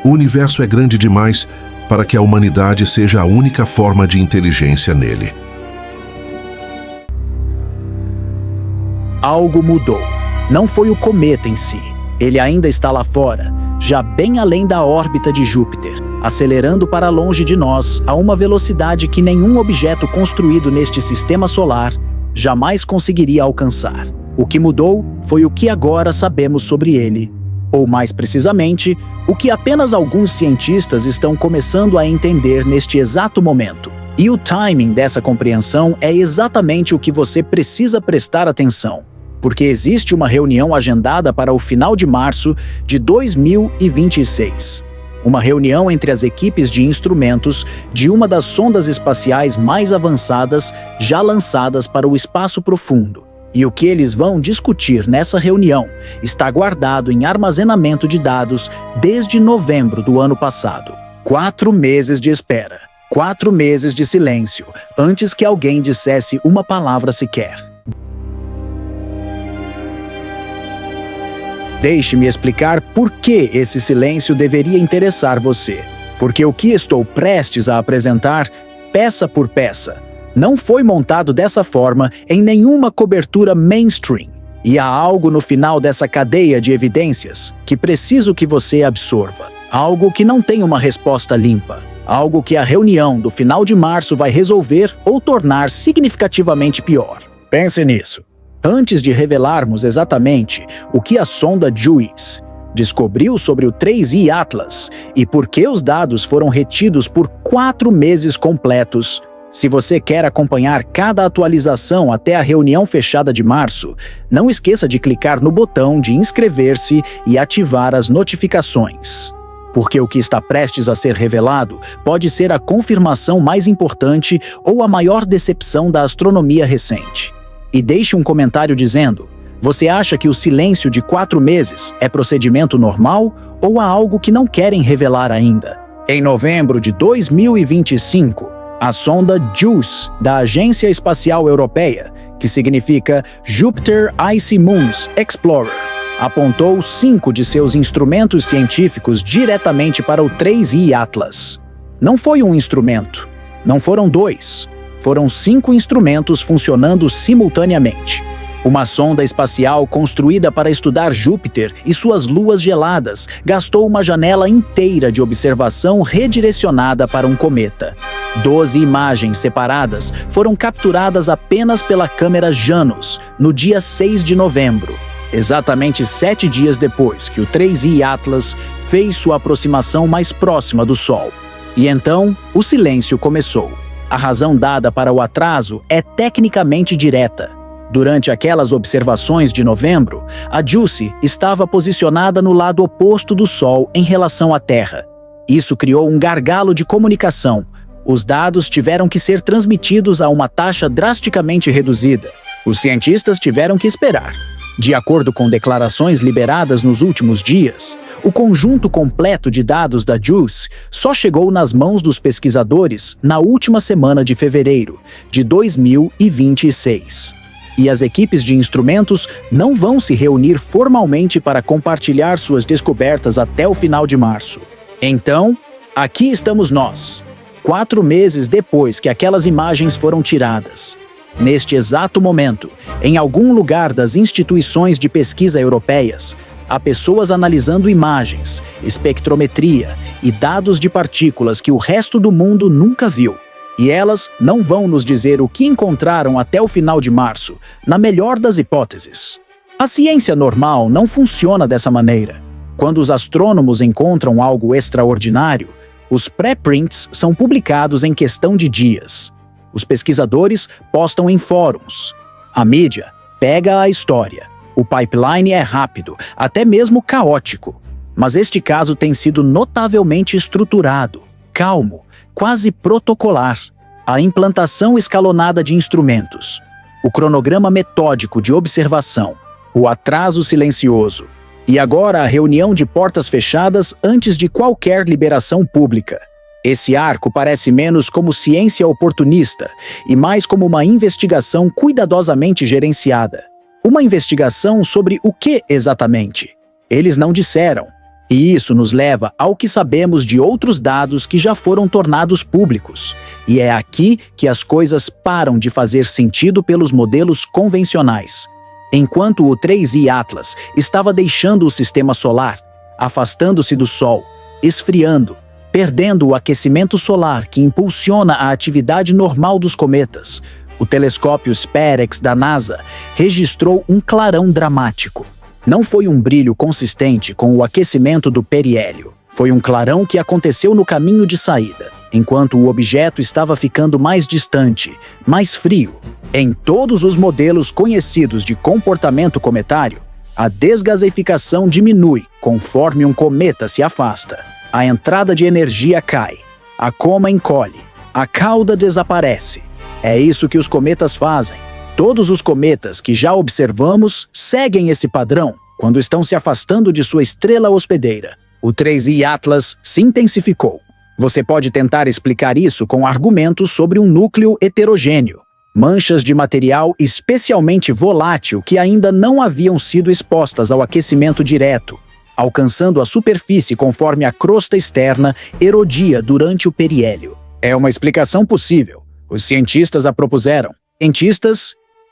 O universo é grande demais para que a humanidade seja a única forma de inteligência nele. Algo mudou. Não foi o cometa em si. Ele ainda está lá fora, já bem além da órbita de Júpiter, acelerando para longe de nós a uma velocidade que nenhum objeto construído neste sistema solar jamais conseguiria alcançar. O que mudou foi o que agora sabemos sobre ele. Ou mais precisamente, o que apenas alguns cientistas estão começando a entender neste exato momento. E o timing dessa compreensão é exatamente o que você precisa prestar atenção, porque existe uma reunião agendada para o final de março de 2026. Uma reunião entre as equipes de instrumentos de uma das sondas espaciais mais avançadas já lançadas para o espaço profundo. E o que eles vão discutir nessa reunião está guardado em armazenamento de dados desde novembro do ano passado. 4 meses de espera, 4 meses de silêncio, antes que alguém dissesse uma palavra sequer. Deixe-me explicar por que esse silêncio deveria interessar você. Porque o que estou prestes a apresentar, peça por peça, não foi montado dessa forma em nenhuma cobertura mainstream. E há algo no final dessa cadeia de evidências que preciso que você absorva. Algo que não tem uma resposta limpa. Algo que a reunião do final de março vai resolver ou tornar significativamente pior. Pense nisso. Antes de revelarmos exatamente o que a sonda JUICE descobriu sobre o 3I Atlas e por que os dados foram retidos por 4 meses completos, se você quer acompanhar cada atualização até a reunião fechada de março, não esqueça de clicar no botão de inscrever-se e ativar as notificações. Porque o que está prestes a ser revelado pode ser a confirmação mais importante ou a maior decepção da astronomia recente. E deixe um comentário dizendo: você acha que o silêncio de 4 meses é procedimento normal ou há algo que não querem revelar ainda? Em novembro de 2025, a sonda JUICE, da Agência Espacial Europeia, que significa Jupiter Icy Moons Explorer, apontou 5 de seus instrumentos científicos diretamente para o 3I Atlas. Não foi um instrumento, não foram 2, foram 5 instrumentos funcionando simultaneamente. Uma sonda espacial construída para estudar Júpiter e suas luas geladas gastou uma janela inteira de observação redirecionada para um cometa. 12 imagens separadas foram capturadas apenas pela câmera Janus no dia 6 de novembro, exatamente 7 dias depois que o 3I Atlas fez sua aproximação mais próxima do Sol. E então, o silêncio começou. A razão dada para o atraso é tecnicamente direta. Durante aquelas observações de novembro, a JUICE estava posicionada no lado oposto do Sol em relação à Terra. Isso criou um gargalo de comunicação. Os dados tiveram que ser transmitidos a uma taxa drasticamente reduzida. Os cientistas tiveram que esperar. De acordo com declarações liberadas nos últimos dias, o conjunto completo de dados da JUICE só chegou nas mãos dos pesquisadores na última semana de fevereiro de 2026. E as equipes de instrumentos não vão se reunir formalmente para compartilhar suas descobertas até o final de março. Então, aqui estamos nós, 4 meses depois que aquelas imagens foram tiradas. Neste exato momento, em algum lugar das instituições de pesquisa europeias, há pessoas analisando imagens, espectrometria e dados de partículas que o resto do mundo nunca viu. E elas não vão nos dizer o que encontraram até o final de março, na melhor das hipóteses. A ciência normal não funciona dessa maneira. Quando os astrônomos encontram algo extraordinário, os pré-prints são publicados em questão de dias. Os pesquisadores postam em fóruns. A mídia pega a história. O pipeline é rápido, até mesmo caótico. Mas este caso tem sido notavelmente estruturado, calmo, quase protocolar. A implantação escalonada de instrumentos, o cronograma metódico de observação, o atraso silencioso e agora a reunião de portas fechadas antes de qualquer liberação pública. Esse arco parece menos como ciência oportunista e mais como uma investigação cuidadosamente gerenciada. Uma investigação sobre o que exatamente? Eles não disseram. E isso nos leva ao que sabemos de outros dados que já foram tornados públicos. E é aqui que as coisas param de fazer sentido pelos modelos convencionais. Enquanto o 3I Atlas estava deixando o sistema solar, afastando-se do Sol, esfriando, perdendo o aquecimento solar que impulsiona a atividade normal dos cometas, o telescópio SpaceX da NASA registrou um clarão dramático. Não foi um brilho consistente com o aquecimento do periélio. Foi um clarão que aconteceu no caminho de saída, enquanto o objeto estava ficando mais distante, mais frio. Em todos os modelos conhecidos de comportamento cometário, a desgaseificação diminui conforme um cometa se afasta. A entrada de energia cai, a coma encolhe, a cauda desaparece. É isso que os cometas fazem. Todos os cometas que já observamos seguem esse padrão quando estão se afastando de sua estrela hospedeira. O 3I Atlas se intensificou. Você pode tentar explicar isso com argumentos sobre um núcleo heterogêneo, manchas de material especialmente volátil que ainda não haviam sido expostas ao aquecimento direto, alcançando a superfície conforme a crosta externa erodia durante o periélio. É uma explicação possível. Os cientistas a propuseram.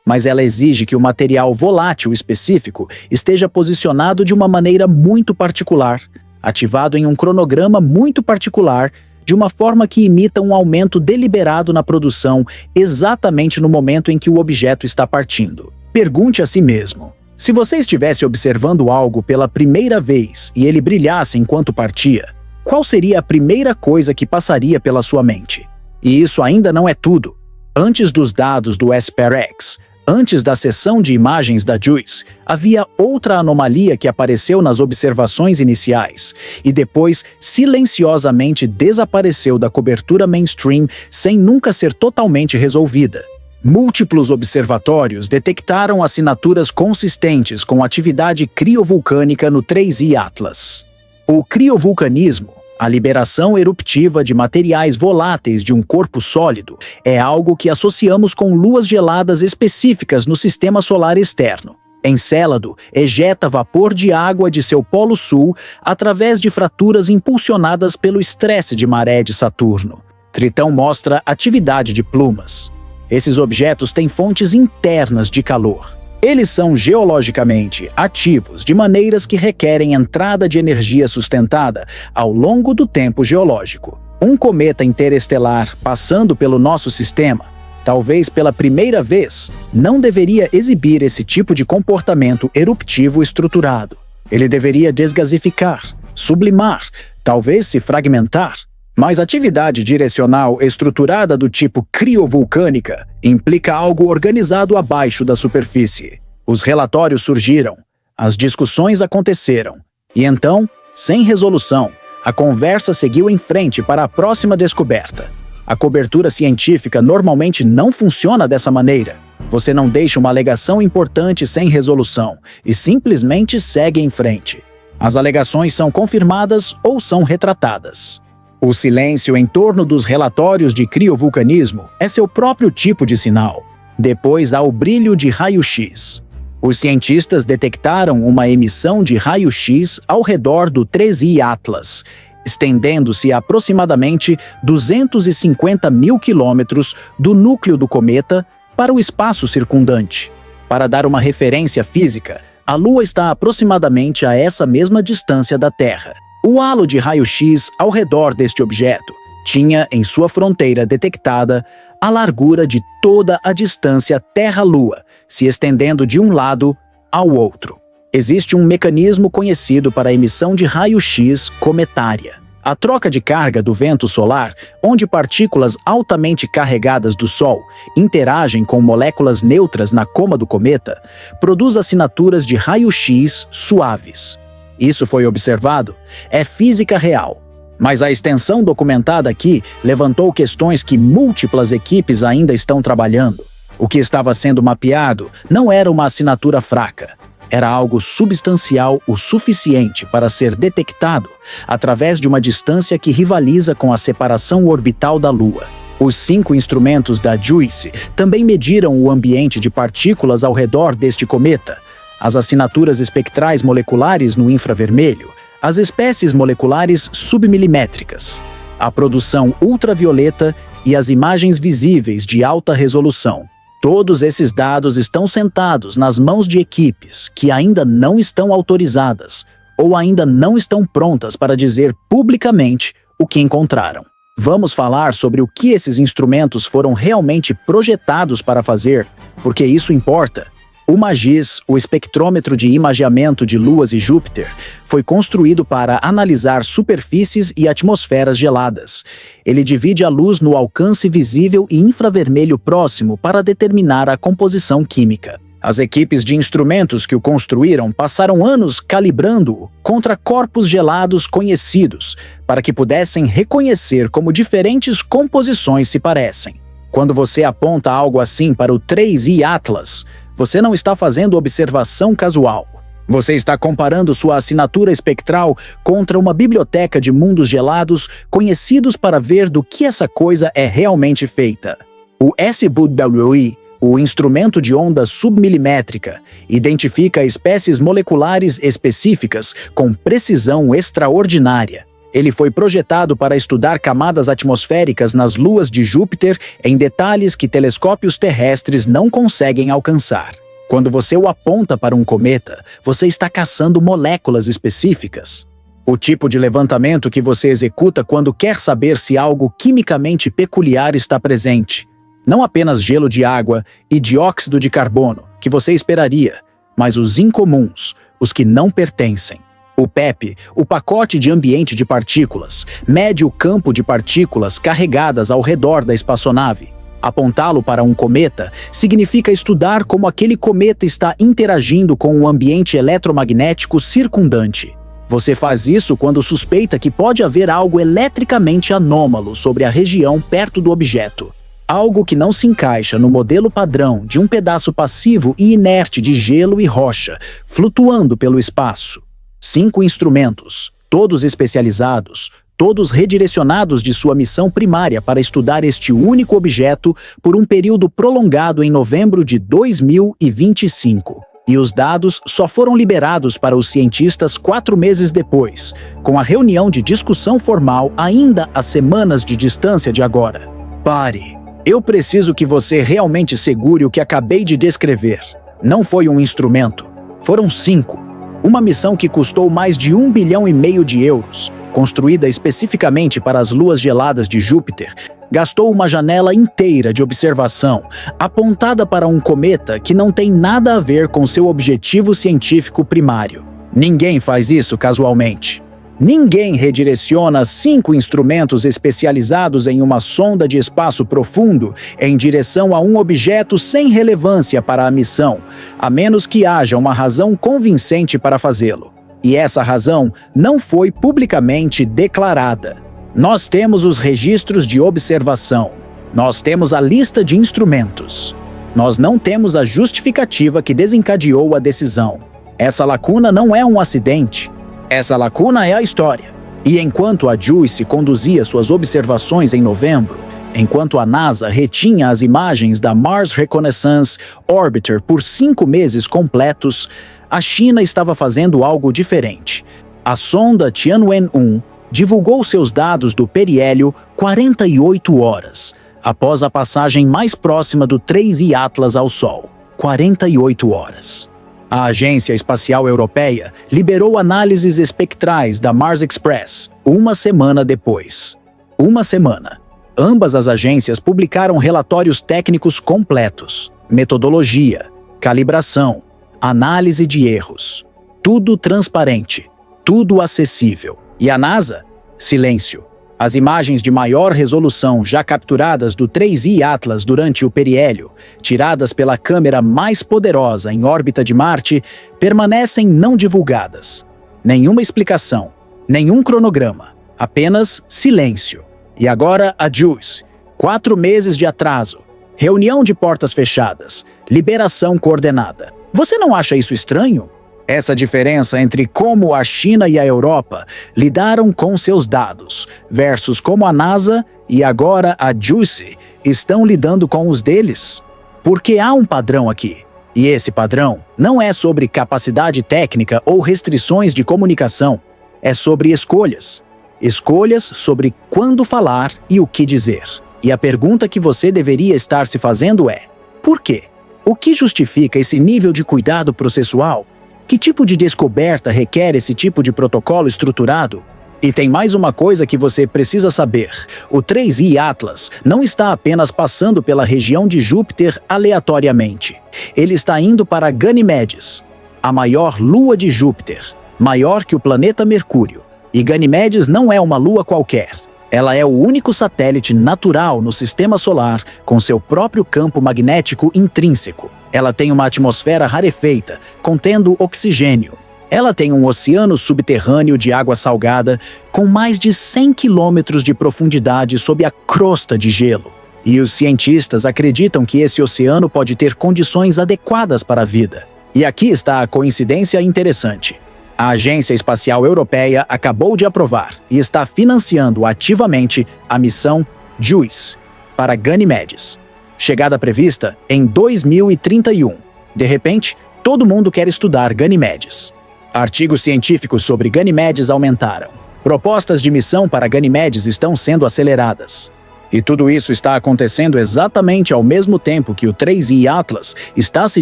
Mas ela exige que o material volátil específico esteja posicionado de uma maneira muito particular, ativado em um cronograma muito particular, de uma forma que imita um aumento deliberado na produção exatamente no momento em que o objeto está partindo. Pergunte a si mesmo: se você estivesse observando algo pela primeira vez e ele brilhasse enquanto partia, qual seria a primeira coisa que passaria pela sua mente? E isso ainda não é tudo. Antes dos dados do SpaceX, antes da sessão de imagens da JUICE, havia outra anomalia que apareceu nas observações iniciais e depois silenciosamente desapareceu da cobertura mainstream sem nunca ser totalmente resolvida. Múltiplos observatórios detectaram assinaturas consistentes com atividade criovulcânica no 3I Atlas. O criovulcanismo, a liberação eruptiva de materiais voláteis de um corpo sólido, é algo que associamos com luas geladas específicas no sistema solar externo. Encélado ejeta vapor de água de seu polo sul através de fraturas impulsionadas pelo estresse de maré de Saturno. Tritão mostra atividade de plumas. Esses objetos têm fontes internas de calor. Eles são geologicamente ativos de maneiras que requerem entrada de energia sustentada ao longo do tempo geológico. Um cometa interestelar passando pelo nosso sistema, talvez pela primeira vez, não deveria exibir esse tipo de comportamento eruptivo estruturado. Ele deveria desgasificar, sublimar, talvez se fragmentar. Mas atividade direcional estruturada do tipo criovulcânica implica algo organizado abaixo da superfície. Os relatórios surgiram, as discussões aconteceram, e então, sem resolução, a conversa seguiu em frente para a próxima descoberta. A cobertura científica normalmente não funciona dessa maneira. Você não deixa uma alegação importante sem resolução e simplesmente segue em frente. As alegações são confirmadas ou são retratadas. O silêncio em torno dos relatórios de criovulcanismo é seu próprio tipo de sinal. Depois há o brilho de raio-x. Os cientistas detectaram uma emissão de raio-x ao redor do 3I Atlas, estendendo-se a aproximadamente 250 mil quilômetros do núcleo do cometa para o espaço circundante. Para dar uma referência física, a Lua está aproximadamente a essa mesma distância da Terra. O halo de raio-x ao redor deste objeto tinha em sua fronteira detectada a largura de toda a distância Terra-Lua, se estendendo de um lado ao outro. Existe um mecanismo conhecido para a emissão de raio-x cometária. A troca de carga do vento solar, onde partículas altamente carregadas do Sol interagem com moléculas neutras na coma do cometa, produz assinaturas de raio-x suaves. Isso foi observado, é física real. Mas a extensão documentada aqui levantou questões que múltiplas equipes ainda estão trabalhando. O que estava sendo mapeado não era uma assinatura fraca. Era algo substancial o suficiente para ser detectado através de uma distância que rivaliza com a separação orbital da Lua. Os 5 instrumentos da JUICE também mediram o ambiente de partículas ao redor deste cometa, as assinaturas espectrais moleculares no infravermelho, as espécies moleculares submilimétricas, a produção ultravioleta e as imagens visíveis de alta resolução. Todos esses dados estão sentados nas mãos de equipes que ainda não estão autorizadas ou ainda não estão prontas para dizer publicamente o que encontraram. Vamos falar sobre o que esses instrumentos foram realmente projetados para fazer, porque isso importa. O MAGIS, o espectrômetro de imageamento de luas e Júpiter, foi construído para analisar superfícies e atmosferas geladas. Ele divide a luz no alcance visível e infravermelho próximo para determinar a composição química. As equipes de instrumentos que o construíram passaram anos calibrando-o contra corpos gelados conhecidos, para que pudessem reconhecer como diferentes composições se parecem. Quando você aponta algo assim para o 3I Atlas, você não está fazendo observação casual. Você está comparando sua assinatura espectral contra uma biblioteca de mundos gelados conhecidos para ver do que essa coisa é realmente feita. O SBWI, o instrumento de onda submilimétrica, identifica espécies moleculares específicas com precisão extraordinária. Ele foi projetado para estudar camadas atmosféricas nas luas de Júpiter em detalhes que telescópios terrestres não conseguem alcançar. Quando você o aponta para um cometa, você está caçando moléculas específicas. O tipo de levantamento que você executa quando quer saber se algo quimicamente peculiar está presente. Não apenas gelo de água e dióxido de carbono, que você esperaria, mas os incomuns, os que não pertencem. O PEP, o pacote de ambiente de partículas, mede o campo de partículas carregadas ao redor da espaçonave. Apontá-lo para um cometa significa estudar como aquele cometa está interagindo com o ambiente eletromagnético circundante. Você faz isso quando suspeita que pode haver algo eletricamente anômalo sobre a região perto do objeto. Algo que não se encaixa no modelo padrão de um pedaço passivo e inerte de gelo e rocha, flutuando pelo espaço. 5 instrumentos, todos especializados, todos redirecionados de sua missão primária para estudar este único objeto por um período prolongado em novembro de 2025. E os dados só foram liberados para os cientistas 4 meses depois, com a reunião de discussão formal ainda a semanas de distância de agora. Pare. Eu preciso que você realmente segure o que acabei de descrever. Não foi um instrumento. Foram 5. Uma missão que custou mais de 1,5 bilhão de euros, construída especificamente para as luas geladas de Júpiter, gastou uma janela inteira de observação, apontada para um cometa que não tem nada a ver com seu objetivo científico primário. Ninguém faz isso casualmente. Ninguém redireciona 5 instrumentos especializados em uma sonda de espaço profundo em direção a um objeto sem relevância para a missão, a menos que haja uma razão convincente para fazê-lo. E essa razão não foi publicamente declarada. Nós temos os registros de observação. Nós temos a lista de instrumentos. Nós não temos a justificativa que desencadeou a decisão. Essa lacuna não é um acidente. Essa lacuna é a história. E enquanto a JUICE conduzia suas observações em novembro, enquanto a NASA retinha as imagens da Mars Reconnaissance Orbiter por 5 meses completos, a China estava fazendo algo diferente. A sonda Tianwen-1 divulgou seus dados do periélio 48 horas, após a passagem mais próxima do 3I Atlas ao Sol. 48 horas. A Agência Espacial Europeia liberou análises espectrais da Mars Express 1 semana depois. 1 semana. Ambas as agências publicaram relatórios técnicos completos, metodologia, calibração, análise de erros. Tudo transparente, tudo acessível. E a NASA? Silêncio. As imagens de maior resolução já capturadas do 3I Atlas durante o periélio, tiradas pela câmera mais poderosa em órbita de Marte, permanecem não divulgadas. Nenhuma explicação, nenhum cronograma, apenas silêncio. E agora a JUICE. 4 meses de atraso, reunião de portas fechadas, liberação coordenada. Você não acha isso estranho? Essa diferença entre como a China e a Europa lidaram com seus dados versus como a NASA e agora a JUICE estão lidando com os deles. Porque há um padrão aqui. E esse padrão não é sobre capacidade técnica ou restrições de comunicação. É sobre escolhas. Escolhas sobre quando falar e o que dizer. E a pergunta que você deveria estar se fazendo é: por quê? O que justifica esse nível de cuidado processual? Que tipo de descoberta requer esse tipo de protocolo estruturado? E tem mais uma coisa que você precisa saber. O 3I Atlas não está apenas passando pela região de Júpiter aleatoriamente. Ele está indo para Ganimedes, a maior lua de Júpiter, maior que o planeta Mercúrio. E Ganimedes não é uma lua qualquer. Ela é o único satélite natural no sistema solar com seu próprio campo magnético intrínseco. Ela tem uma atmosfera rarefeita, contendo oxigênio. Ela tem um oceano subterrâneo de água salgada com mais de 100 quilômetros de profundidade sob a crosta de gelo. E os cientistas acreditam que esse oceano pode ter condições adequadas para a vida. E aqui está a coincidência interessante. A Agência Espacial Europeia acabou de aprovar e está financiando ativamente a missão JUICE para Ganimedes. Chegada prevista em 2031. De repente, todo mundo quer estudar Ganimedes. Artigos científicos sobre Ganimedes aumentaram. Propostas de missão para Ganimedes estão sendo aceleradas. E tudo isso está acontecendo exatamente ao mesmo tempo que o 3I Atlas está se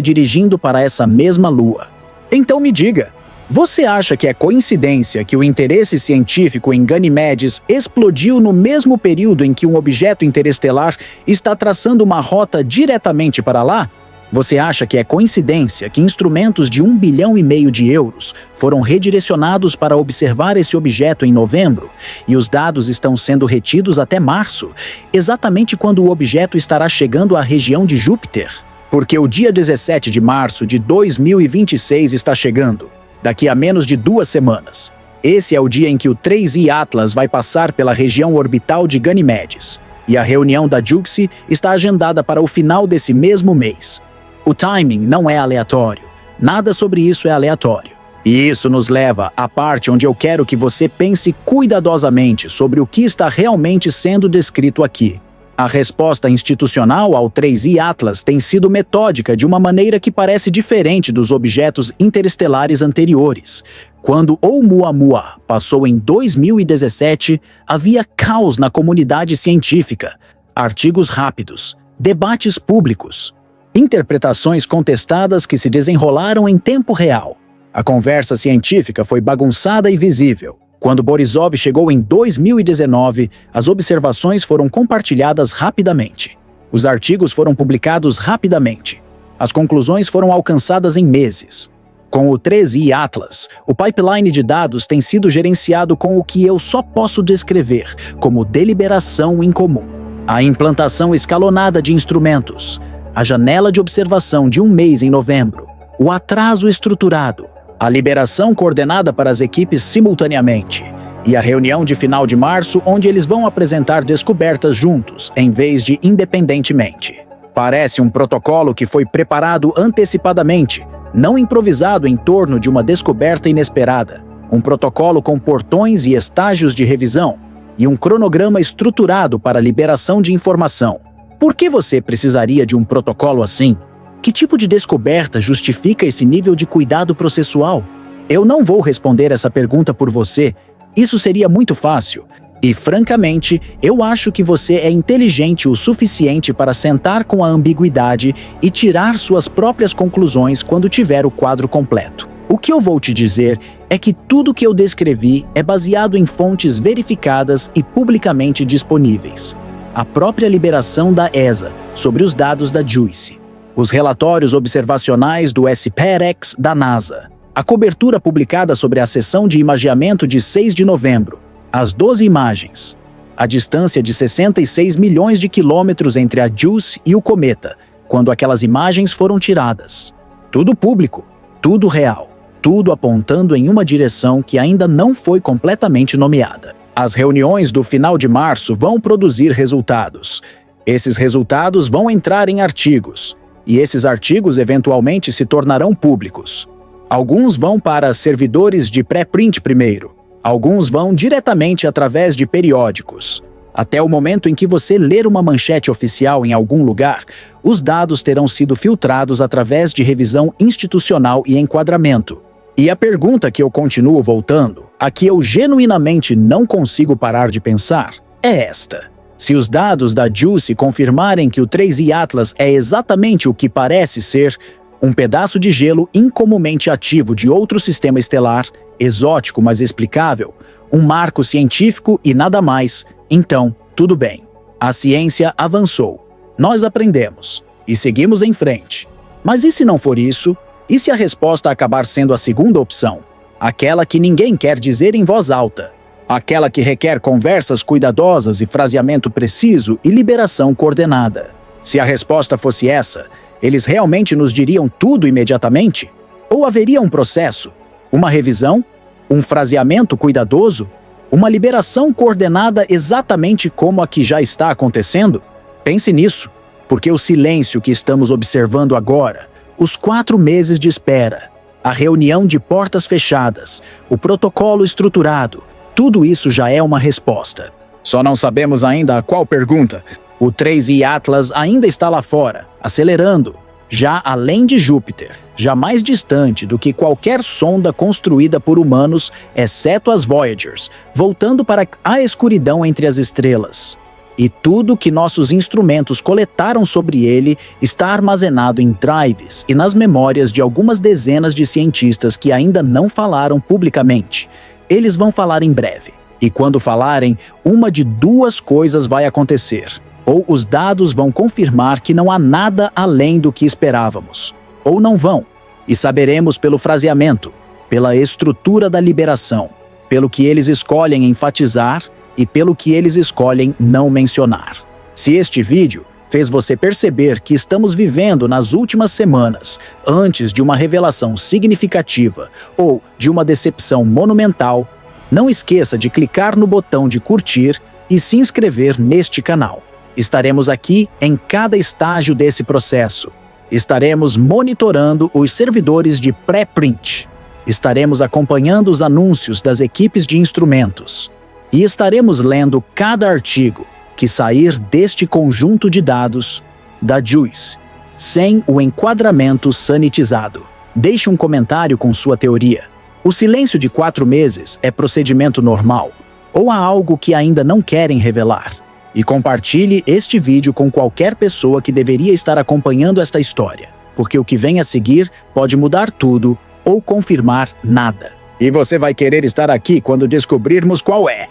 dirigindo para essa mesma lua. Então me diga, você acha que é coincidência que o interesse científico em Ganimedes explodiu no mesmo período em que um objeto interestelar está traçando uma rota diretamente para lá? Você acha que é coincidência que instrumentos de 1,5 bilhão de euros foram redirecionados para observar esse objeto em novembro e os dados estão sendo retidos até março, exatamente quando o objeto estará chegando à região de Júpiter? Porque o dia 17 de março de 2026 está chegando, daqui a menos de 2 semanas. Esse é o dia em que o 3I Atlas vai passar pela região orbital de Ganimedes, e a reunião da JUICE está agendada para o final desse mesmo mês. O timing não é aleatório. Nada sobre isso é aleatório. E isso nos leva à parte onde eu quero que você pense cuidadosamente sobre o que está realmente sendo descrito aqui. A resposta institucional ao 3I Atlas tem sido metódica de uma maneira que parece diferente dos objetos interestelares anteriores. Quando Oumuamua passou em 2017, havia caos na comunidade científica, artigos rápidos, debates públicos, interpretações contestadas que se desenrolaram em tempo real. A conversa científica foi bagunçada e visível. Quando Borisov chegou em 2019, as observações foram compartilhadas rapidamente. Os artigos foram publicados rapidamente. As conclusões foram alcançadas em meses. Com o 3I Atlas, o pipeline de dados tem sido gerenciado com o que eu só posso descrever como deliberação em comum. A implantação escalonada de instrumentos, a janela de observação de 1 mês em novembro, o atraso estruturado, a liberação coordenada para as equipes simultaneamente e a reunião de final de março onde eles vão apresentar descobertas juntos, em vez de independentemente. Parece um protocolo que foi preparado antecipadamente, não improvisado em torno de uma descoberta inesperada. Um protocolo com portões e estágios de revisão e um cronograma estruturado para a liberação de informação. Por que você precisaria de um protocolo assim? Que tipo de descoberta justifica esse nível de cuidado processual? Eu não vou responder essa pergunta por você. Isso seria muito fácil. E, francamente, eu acho que você é inteligente o suficiente para sentar com a ambiguidade e tirar suas próprias conclusões quando tiver o quadro completo. O que eu vou te dizer é que tudo que eu descrevi é baseado em fontes verificadas e publicamente disponíveis. A própria liberação da ESA sobre os dados da JUICE, os relatórios observacionais do SPAREX da NASA, a cobertura publicada sobre a sessão de imageamento de 6 de novembro, as 12 imagens, a distância de 66 milhões de quilômetros entre a JUICE e o cometa, quando aquelas imagens foram tiradas. Tudo público, tudo real, tudo apontando em uma direção que ainda não foi completamente nomeada. As reuniões do final de março vão produzir resultados. Esses resultados vão entrar em artigos, e esses artigos eventualmente se tornarão públicos. Alguns vão para servidores de pré-print primeiro, alguns vão diretamente através de periódicos. Até o momento em que você ler uma manchete oficial em algum lugar, os dados terão sido filtrados através de revisão institucional e enquadramento. E a pergunta que eu continuo voltando, a que eu genuinamente não consigo parar de pensar, é esta. Se os dados da JUICE confirmarem que o 3i Atlas é exatamente o que parece ser, um pedaço de gelo incomumente ativo de outro sistema estelar, exótico mas explicável, um marco científico e nada mais, então, tudo bem. A ciência avançou. Nós aprendemos. E seguimos em frente. Mas e se não for isso? E se a resposta acabar sendo a segunda opção? Aquela que ninguém quer dizer em voz alta. Aquela que requer conversas cuidadosas e fraseamento preciso e liberação coordenada. Se a resposta fosse essa, eles realmente nos diriam tudo imediatamente? Ou haveria um processo? Uma revisão? Um fraseamento cuidadoso? Uma liberação coordenada exatamente como a que já está acontecendo? Pense nisso, porque o silêncio que estamos observando agora, os 4 meses de espera, a reunião de portas fechadas, o protocolo estruturado, tudo isso já é uma resposta. Só não sabemos ainda a qual pergunta. O 3i Atlas ainda está lá fora, acelerando, já além de Júpiter, já mais distante do que qualquer sonda construída por humanos, exceto as Voyagers, voltando para a escuridão entre as estrelas. E tudo que nossos instrumentos coletaram sobre ele está armazenado em drives e nas memórias de algumas dezenas de cientistas que ainda não falaram publicamente. Eles vão falar em breve. E quando falarem, uma de 2 coisas vai acontecer. Ou os dados vão confirmar que não há nada além do que esperávamos. Ou não vão. E saberemos pelo fraseamento, pela estrutura da liberação, pelo que eles escolhem enfatizar e pelo que eles escolhem não mencionar. Se este vídeo fez você perceber que estamos vivendo nas últimas semanas, antes de uma revelação significativa ou de uma decepção monumental, não esqueça de clicar no botão de curtir e se inscrever neste canal. Estaremos aqui em cada estágio desse processo. Estaremos monitorando os servidores de pré-print. Estaremos acompanhando os anúncios das equipes de instrumentos. E estaremos lendo cada artigo que sair deste conjunto de dados da JUICE, sem o enquadramento sanitizado. Deixe um comentário com sua teoria. O silêncio de 4 meses é procedimento normal? Ou há algo que ainda não querem revelar? E compartilhe este vídeo com qualquer pessoa que deveria estar acompanhando esta história, porque o que vem a seguir pode mudar tudo ou confirmar nada. E você vai querer estar aqui quando descobrirmos qual é.